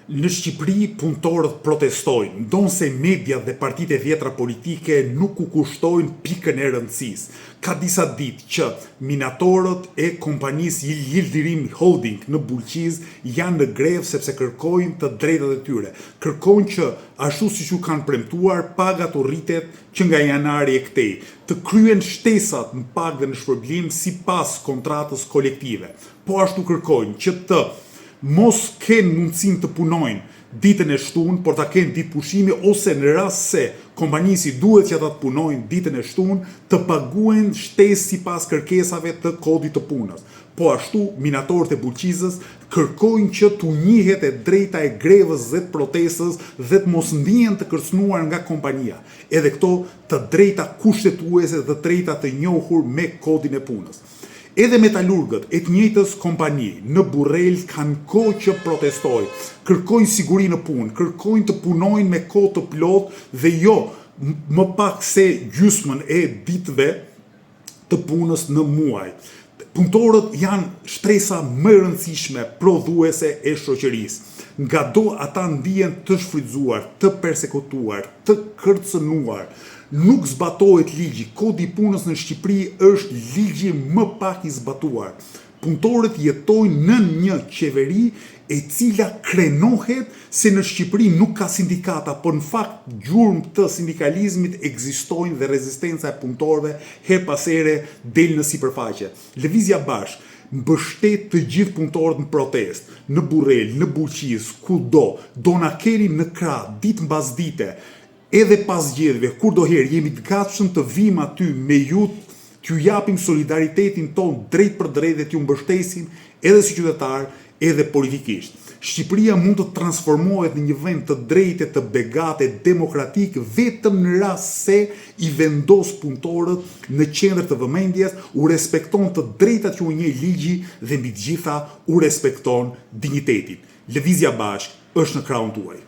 Në Shqipëri punëtorët protestojnë, ndonse media dhe partitë e vjetra politike nuk u kushtojnë pikën e rëndësisë. Ka disa ditë që minatorët e kompanisë Yildirim Holding në Bulqiz janë në grevë sepse kërkojnë të drejtat e tyre. Kërkojnë që ashtu siç u kanë premtuar, pagat u rritet që nga janari e këtej, të kryen shtesat në pagë dhe në shpërblim sipas kontratës kolektive. Po ashtu kërkojnë që të mos kenë mundësin të punojnë ditën e shtunë, por ta kenë ditë pushimi, ose në rast se kompanisi duhet që ata të punojnë ditën e shtunë, të paguen shtesë sipas kërkesave të kodit të punës. Po ashtu, minatorët e Bulqizës kërkojnë që t'u njihet e drejta e grevës dhe të protestës dhe të mos ndihen të kërcënuar nga kompania. Edhe këto të drejta kushtetuese dhe të drejta të njohur me kodin e punës. Edhe metalurgët e të njëjtës kompani në Burrel kanë kohë që protestojnë, kërkojnë siguri në punë, kërkojnë të punojnë me kohë të plotë dhe jo më pak se gjysmën e ditëve të punës në muaj. Punëtorët janë shtresa më e rëndësishme prodhuese e shoqërisë. Ngado ata ndihen të shfrytzuar, të persekutuar, të kërcënuar. Nuk zbatohet ligji. Kodi i punës në Shqipëri është ligji më pak i zbatuar. Punëtorët jetojnë në një qeveri e cila krenohet se në Shqipëri nuk ka sindikata, por në fakt gjurmë të sindikalizmit ekzistojnë dhe rezistenca e punëtorëve her pas here del në sipërfaqe. Lëvizja Bashk mbështet të gjithë punëtorët në protest, në Burrel, në Bulqiz, kudo, do na keni në krah ditë mbas dite. Edhe pas zgjedhjeve, kur do herë jemi të gatshëm të vim aty me ju, t'ju japim solidaritetin ton drejt për drejt dhe t'ju mbështesim edhe si qytetar, edhe politikisht. Shqipëria mund të transformohet në një vend të drejtë, të begate, demokratik, vetëm në rast se i vendos punëtorët në qendër të vëmendjes, u respekton të drejtat që u njeh ligji dhe mbi të gjitha u respekton dinjitetin. Lëvizja Bashk është në krahun tuaj.